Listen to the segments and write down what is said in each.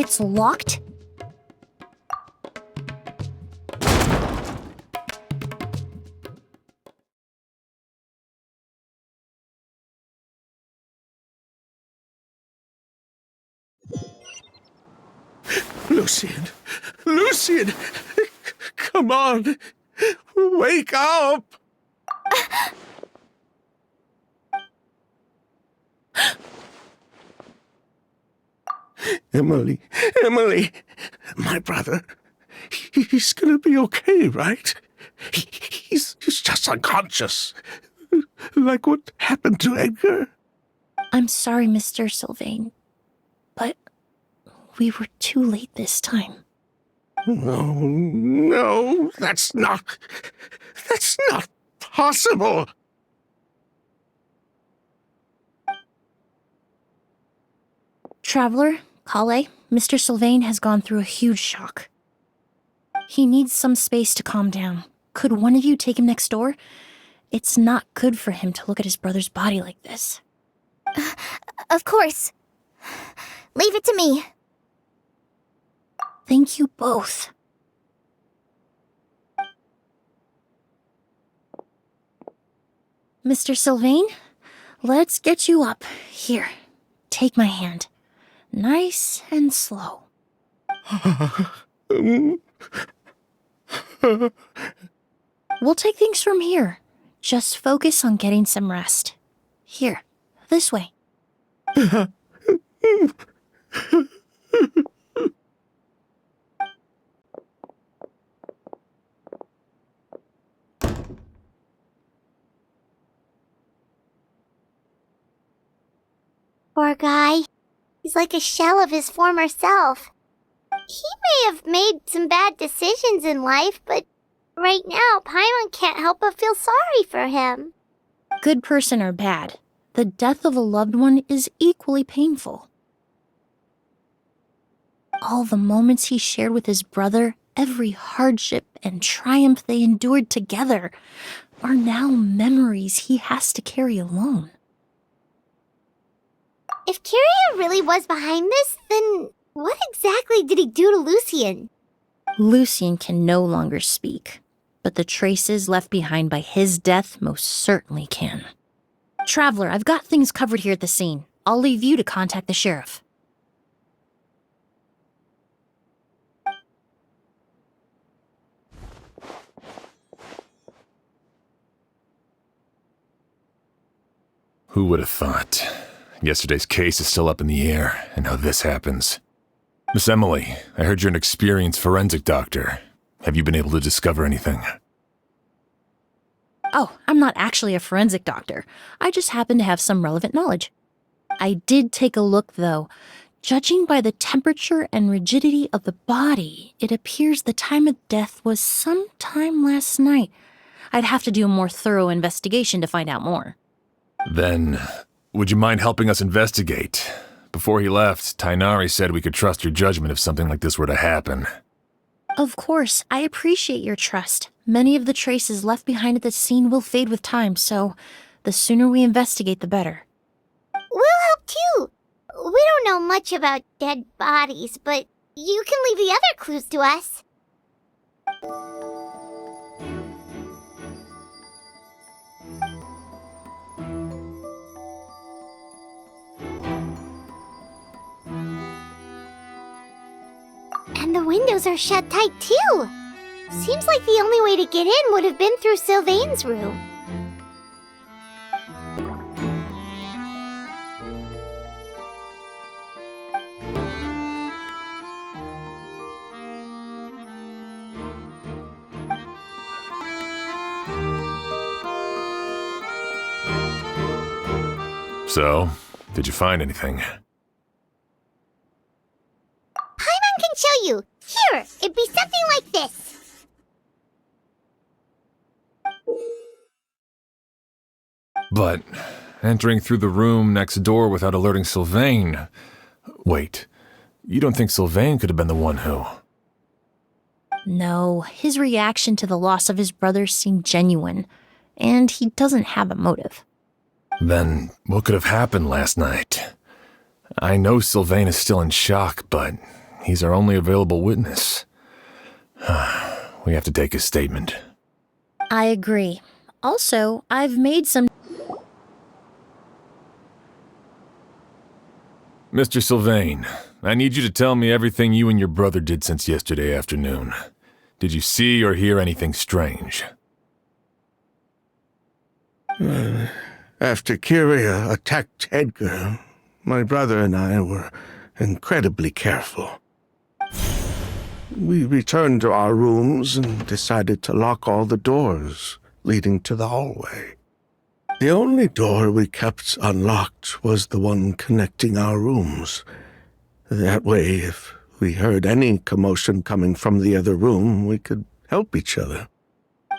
It's locked? Lucian! Come on! Wake up! Emily, my brother, he's gonna be okay, right? He's just unconscious. Like what happened to Edgar. I'm sorry, Mr. Sylvain, but we were too late this time. No, that's not possible. Traveler, Kale, Mr. Sylvain has gone through a huge shock. He needs some space to calm down. Could one of you take him next door? It's not good for him to look at his brother's body like this. Of course. Leave it to me. Thank you both. Mr. Sylvain, let's get you up. Here, take my hand. Nice and slow. We'll take things from here. Just focus on getting some rest. Here, this way. Poor guy. He's like a shell of his former self. He may have made some bad decisions in life, but right now, Paimon can't help but feel sorry for him. Good person or bad, the death of a loved one is equally painful. All the moments he shared with his brother, every hardship and triumph they endured together, are now memories he has to carry alone. If Kiria really was behind this, then what exactly did he do to Lucian? Lucian can no longer speak, but the traces left behind by his death most certainly can. Traveler, I've got things covered here at the scene. I'll leave you to contact the sheriff. Who would have thought? Yesterday's case is still up in the air, and now this happens. Miss Emily, I heard you're an experienced forensic doctor. Have you been able to discover anything? Oh, I'm not actually a forensic doctor. I just happen to have some relevant knowledge. I did take a look, though. Judging by the temperature and rigidity of the body, it appears the time of death was sometime last night. I'd have to do a more thorough investigation to find out more. Then, would you mind helping us investigate? Before he left, Tainari said we could trust your judgment if something like this were to happen. Of course, I appreciate your trust. Many of the traces left behind at the scene will fade with time, so the sooner we investigate, the better. We'll help too. We don't know much about dead bodies, but you can leave the other clues to us. And the windows are shut tight too. Seems like the only way to get in would have been through Sylvain's room. So, did you find anything? Paimon can show you. Here, it'd be something like this. But entering through the room next door without alerting Sylvain... Wait, you don't think Sylvain could have been the one who... No, his reaction to the loss of his brother seemed genuine, and he doesn't have a motive. Then what could have happened last night? I know Sylvain is still in shock, but he's our only available witness. We have to take his statement. I agree. Also, I've made some... Mr. Sylvain, I need you to tell me everything you and your brother did since yesterday afternoon. Did you see or hear anything strange? After Kyria attacked Edgar, my brother and I were incredibly careful. We returned to our rooms and decided to lock all the doors leading to the hallway. The only door we kept unlocked was the one connecting our rooms. That way, if we heard any commotion coming from the other room, we could help each other.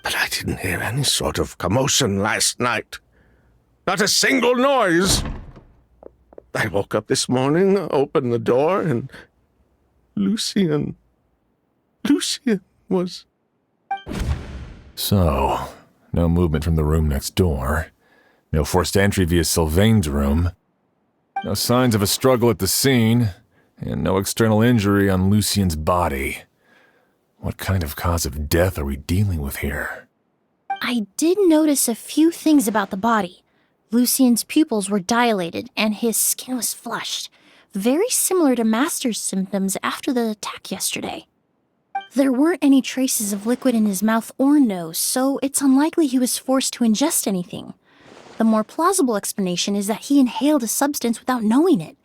But I didn't hear any sort of commotion last night. Not a single noise. I woke up this morning, opened the door, and Lucian was... So, no movement from the room next door. No forced entry via Sylvain's room. No signs of a struggle at the scene. And no external injury on Lucian's body. What kind of cause of death are we dealing with here? I did notice a few things about the body. Lucian's pupils were dilated and his skin was flushed, very similar to Master's symptoms after the attack yesterday. There weren't any traces of liquid in his mouth or nose, so it's unlikely he was forced to ingest anything. The more plausible explanation is that he inhaled a substance without knowing it,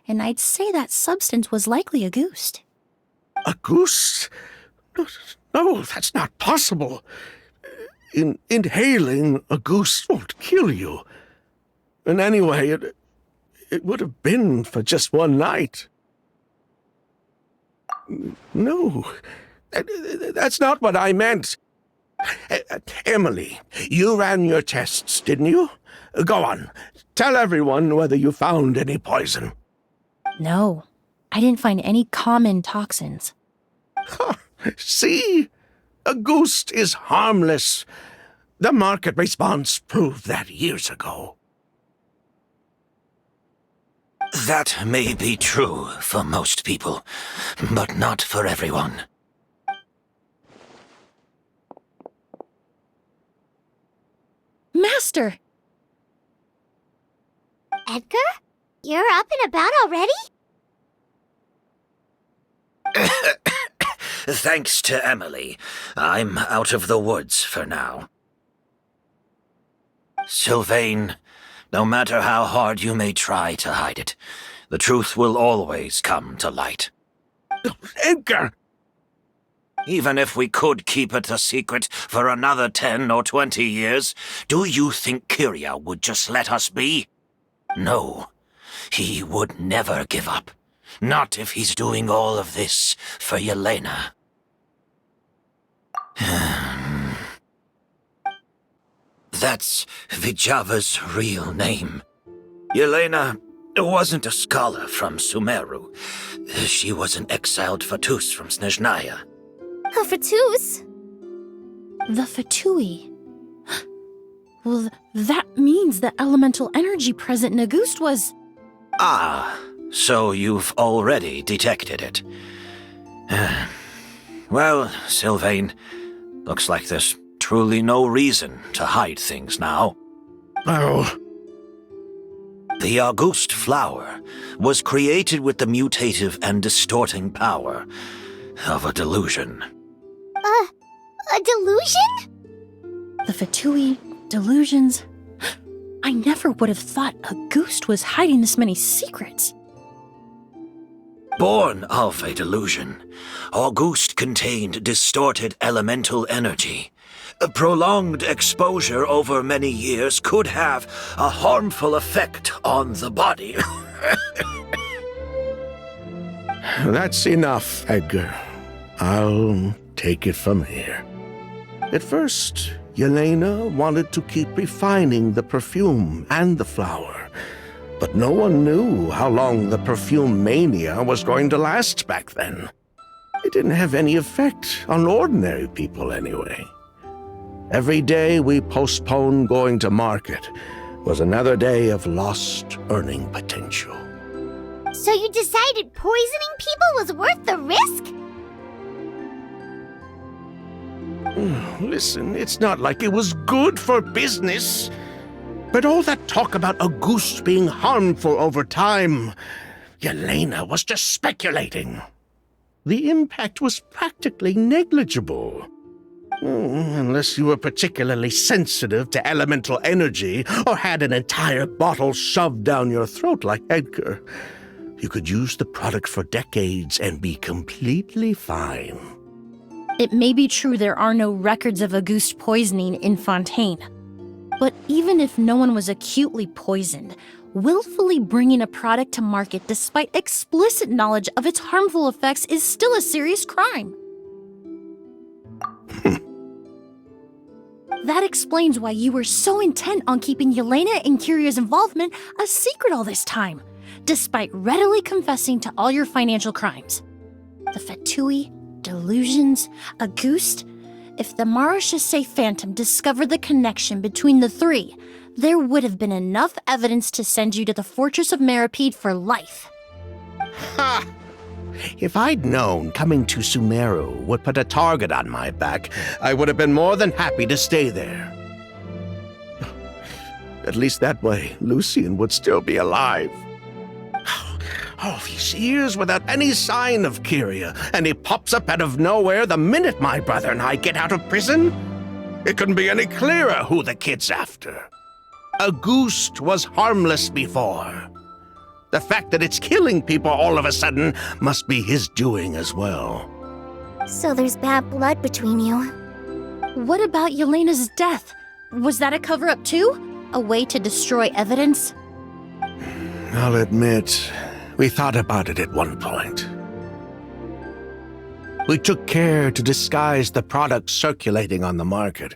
and I'd say that substance was likely a ghost. A goose? No, that's not possible. Inhaling a goose won't kill you. And anyway, it would have been for just one night. No, that's not what I meant. Emily, you ran your tests, didn't you? Go on, tell everyone whether you found any poison. No, I didn't find any common toxins. See? A ghost is harmless. The market response proved that years ago. That may be true for most people, but not for everyone. Master! Edgar? You're up and about already? Thanks to Emily, I'm out of the woods for now. Sylvain, no matter how hard you may try to hide it, the truth will always come to light. Edgar! Even if we could keep it a secret for another 10 or 20 years, do you think Kyria would just let us be? No, he would never give up. Not if he's doing all of this for Yelena. That's Vijava's real name. Yelena wasn't a scholar from Sumeru. She was an exiled Fatus from Snezhnaya. A Fatus? The Fatui. Well, that means the elemental energy present in a ghost was... Ah, so you've already detected it. Well, Sylvain, looks like there's truly no reason to hide things now. Oh. The August flower was created with the mutative and distorting power of a delusion. A delusion? The Fatui, delusions... I never would have thought a ghost was hiding this many secrets. Born of a delusion, August contained distorted elemental energy. A prolonged exposure over many years could have a harmful effect on the body. That's enough, Edgar. I'll take it from here. At first, Yelena wanted to keep refining the perfume and the flower, but no one knew how long the perfume mania was going to last back then. It didn't have any effect on ordinary people anyway. Every day we postponed going to market was another day of lost earning potential. So you decided poisoning people was worth the risk? Listen, it's not like it was good for business. But all that talk about a goose being harmful over time, Yelena was just speculating. The impact was practically negligible. Unless you were particularly sensitive to elemental energy or had an entire bottle shoved down your throat like Edgar. You could use the product for decades and be completely fine. It may be true there are no records of Auguste poisoning in Fontaine. But even if no one was acutely poisoned, willfully bringing a product to market despite explicit knowledge of its harmful effects is still a serious crime. That explains why you were so intent on keeping Yelena and Kyria's involvement a secret all this time, despite readily confessing to all your financial crimes. The Fatui, delusions, Auguste. If the Marechaussee Phantom discovered the connection between the three, there would have been enough evidence to send you to the Fortress of Meripede for life. Ha! If I'd known coming to Sumeru would put a target on my back, I would have been more than happy to stay there. At least that way, Lucian would still be alive. All these years without any sign of Kyria, and he pops up out of nowhere the minute my brother and I get out of prison? It couldn't be any clearer who the kid's after. Auguste was harmless before. The fact that it's killing people all of a sudden must be his doing as well. So there's bad blood between you. What about Yelena's death? Was that a cover-up too? A way to destroy evidence? I'll admit, we thought about it at one point. We took care to disguise the products circulating on the market,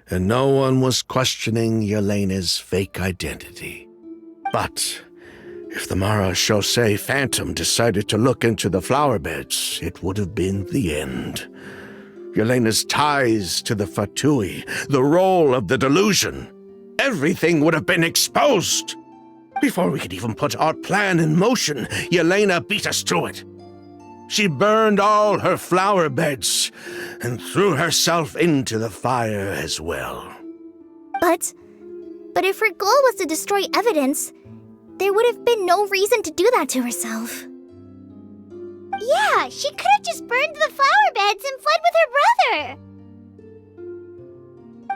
and no one was questioning Yelena's fake identity. But if the Marechaussee Phantom decided to look into the flower beds, it would have been the end. Yelena's ties to the Fatui, the role of the delusion, everything would have been exposed. Before we could even put our plan in motion, Yelena beat us to it. She burned all her flower beds and threw herself into the fire as well. But if her goal was to destroy evidence, there would have been no reason to do that to herself. Yeah, she could have just burned the flower beds and fled with her brother.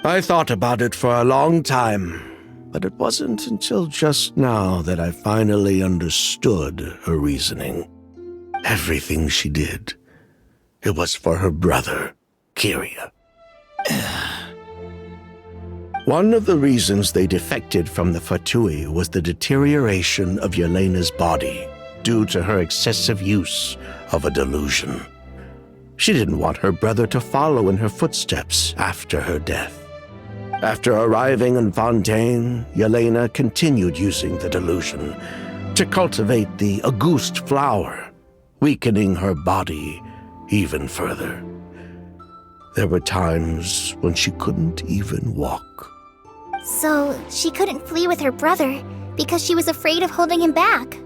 I thought about it for a long time, but it wasn't until just now that I finally understood her reasoning. Everything she did, it was for her brother, Kyria. One of the reasons they defected from the Fatui was the deterioration of Yelena's body due to her excessive use of a delusion. She didn't want her brother to follow in her footsteps after her death. After arriving in Fontaine, Yelena continued using the delusion to cultivate the Auguste flower, weakening her body even further. There were times when she couldn't even walk. So she couldn't flee with her brother because she was afraid of holding him back.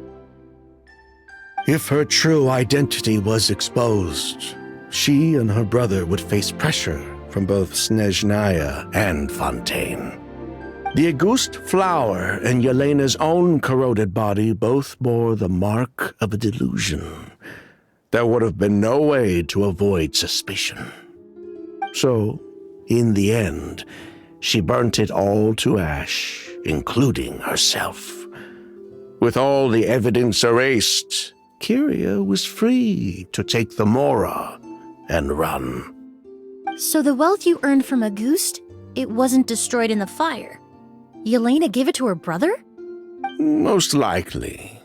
If her true identity was exposed, she and her brother would face pressure from both Snezhnaya and Fontaine. The Auguste flower and Yelena's own corroded body both bore the mark of a delusion. There would have been no way to avoid suspicion. So, in the end, she burnt it all to ash, including herself. With all the evidence erased, Kyria was free to take the Mora and run. So the wealth you earned from Auguste, it wasn't destroyed in the fire. Yelena gave it to her brother? Most likely.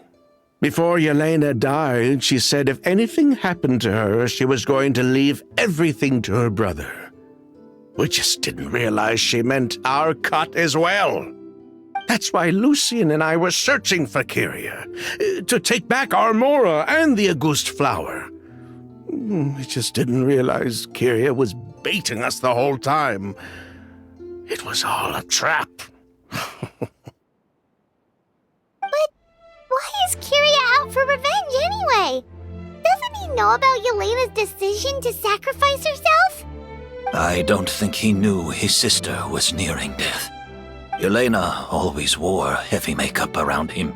Before Yelena died, she said if anything happened to her, she was going to leave everything to her brother. We just didn't realize she meant our cut as well. That's why Lucian and I were searching for Kyria, to take back our Mora and the Auguste flower. We just didn't realize Kyria was baiting us the whole time. It was all a trap. But why is Kyria out for revenge? he know about Yelena's decision to sacrifice herself? I don't think he knew his sister was nearing death. Yelena always wore heavy makeup around him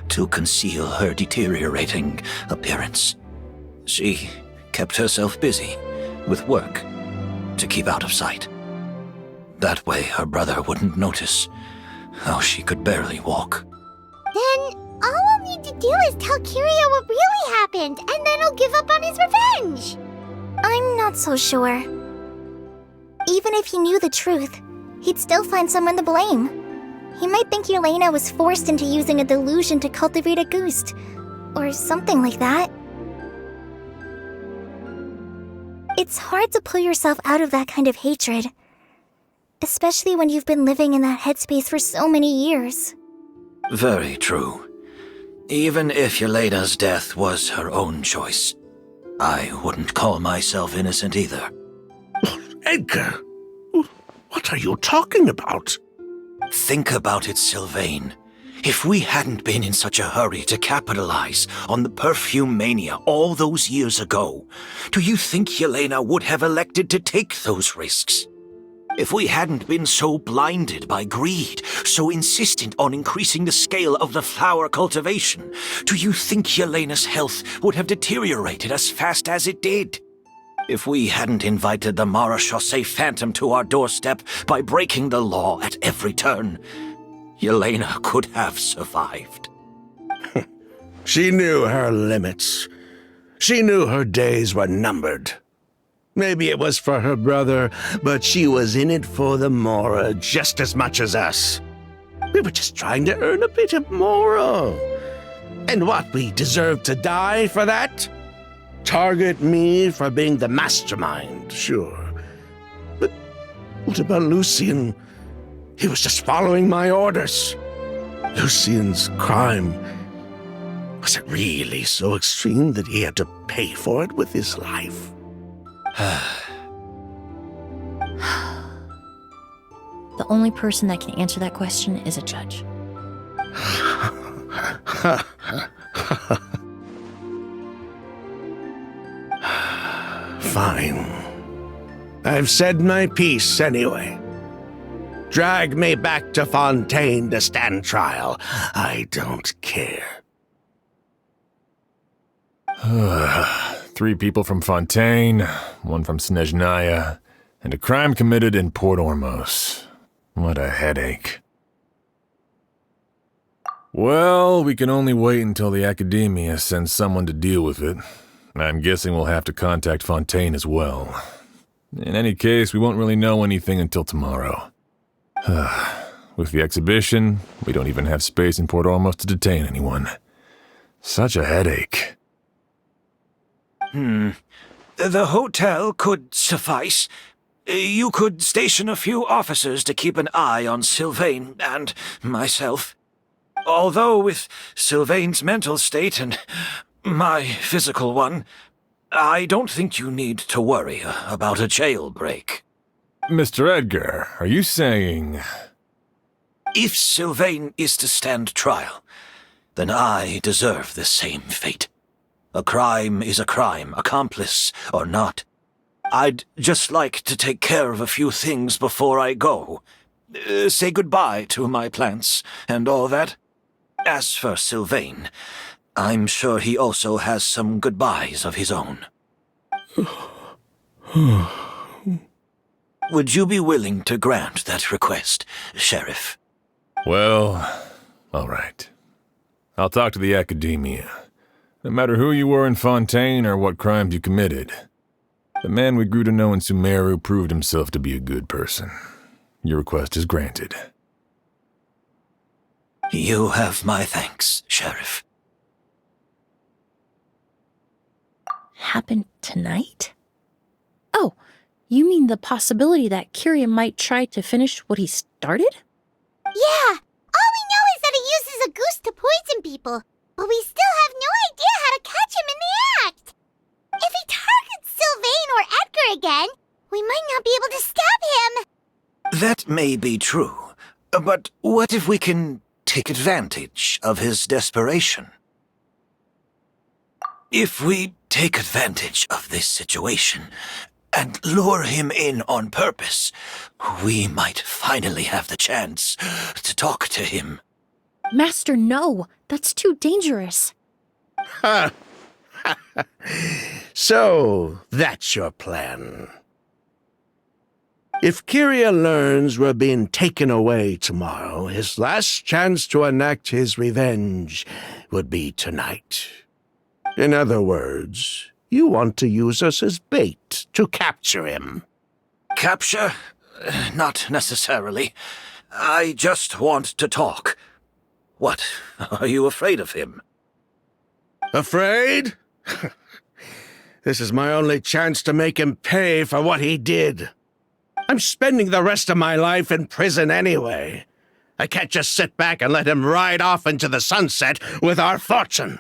to conceal her deteriorating appearance. She kept herself busy with work to keep out of sight. That way her brother wouldn't notice how she could barely walk. Then all we'll need to do is tell Kiria what really happened, and then he'll give up on his revenge. I'm not so sure. Even if he knew the truth, he'd still find someone to blame. He might think Yelena was forced into using a delusion to cultivate a ghost, or something like that. It's hard to pull yourself out of that kind of hatred, especially when you've been living in that headspace for so many years. Very true. Even if Yelena's death was her own choice, I wouldn't call myself innocent either. Edgar, what are you talking about? Think about it, Sylvain. If we hadn't been in such a hurry to capitalize on the perfume mania all those years ago, do you think Yelena would have elected to take those risks? If we hadn't been so blinded by greed, so insistent on increasing the scale of the flower cultivation, do you think Yelena's health would have deteriorated as fast as it did? If we hadn't invited the Marechaussee Phantom to our doorstep by breaking the law at every turn, Yelena could have survived. She knew her limits. She knew her days were numbered. Maybe it was for her brother, but she was in it for the Mora just as much as us. We were just trying to earn a bit of Mora. And what, we deserve to die for that? Target me for being the mastermind, sure. But what about Lucien? He was just following my orders. Lucien's crime, was it really so extreme that he had to pay for it with his life? The only person that can answer that question is a judge. Fine. I've said my piece anyway. Drag me back to Fontaine to stand trial. I don't care. 3 people from Fontaine, 1 from Snezhnaya, and a crime committed in Port Ormos. What a headache. Well, we can only wait until the Academia sends someone to deal with it. I'm guessing we'll have to contact Fontaine as well. In any case, we won't really know anything until tomorrow. With the exhibition, we don't even have space in Port Ormos to detain anyone. Such a headache. The hotel could suffice. You could station a few officers to keep an eye on Sylvain and myself. Although with Sylvain's mental state and my physical one, I don't think you need to worry about a jailbreak. Mr. Edgar, are you saying... If Sylvain is to stand trial, then I deserve the same fate. A crime is a crime, accomplice or not. I'd just like to take care of a few things before I go. Say goodbye to my plants and all that. As for Sylvain, I'm sure he also has some goodbyes of his own. Would you be willing to grant that request, Sheriff? Well, all right. I'll talk to the Academia. No matter who you were in Fontaine or what crimes you committed, the man we grew to know in Sumeru proved himself to be a good person. Your request is granted. You have my thanks, Sheriff. Happen tonight? Oh, you mean the possibility that Kiria might try to finish what he started? Yeah, all we know is that he uses a goose to poison people, but we still have no idea how to catch him in the act. If he targets Sylvain or Edgar again, we might not be able to stop him. That may be true, but what if we can take advantage of his desperation? If we take advantage of this situation and lure him in on purpose, we might finally have the chance to talk to him. Master, no. That's too dangerous. Ha! So, that's your plan. If Kyria learns we're being taken away tomorrow, his last chance to enact his revenge would be tonight. In other words, you want to use us as bait to capture him. Capture? Not necessarily. I just want to talk. What? Are you afraid of him? Afraid? This is my only chance to make him pay for what he did. I'm spending the rest of my life in prison anyway. I can't just sit back and let him ride off into the sunset with our fortune.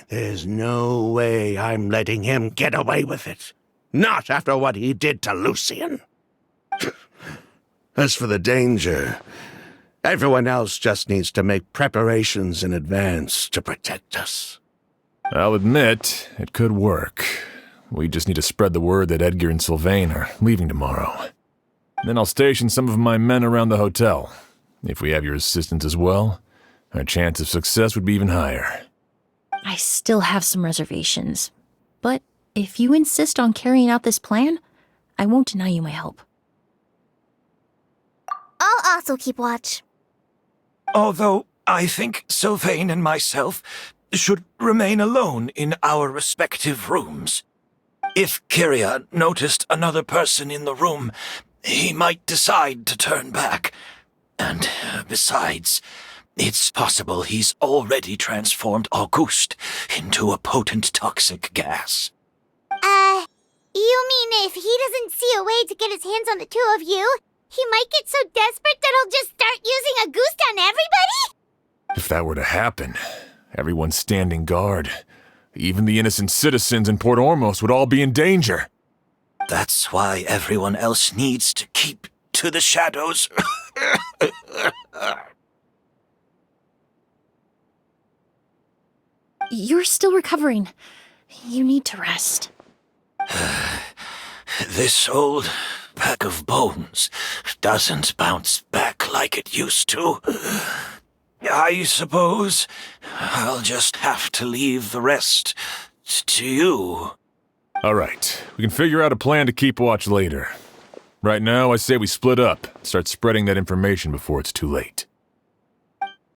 There's no way I'm letting him get away with it. Not after what he did to Lucian. As for the danger, everyone else just needs to make preparations in advance to protect us. I'll admit, it could work. We just need to spread the word that Edgar and Sylvain are leaving tomorrow. Then I'll station some of my men around the hotel. If we have your assistance as well, our chance of success would be even higher. I still have some reservations. But if you insist on carrying out this plan, I won't deny you my help. I'll also keep watch. Although I think Sylvain and myself should remain alone in our respective rooms. If Kyria noticed another person in the room, he might decide to turn back. And besides, it's possible he's already transformed Auguste into a potent toxic gas. You mean if he doesn't see a way to get his hands on the two of you, he might get so desperate that he'll just start using Auguste on everybody? If that were to happen, everyone standing guard, even the innocent citizens in Port Ormos would all be in danger. That's why everyone else needs to keep to the shadows. You're still recovering. You need to rest. This old pack of bones doesn't bounce back like it used to. I suppose I'll just have to leave the rest to you. All right, we can figure out a plan to keep watch later. Right now, I say we split up, start spreading that information before it's too late.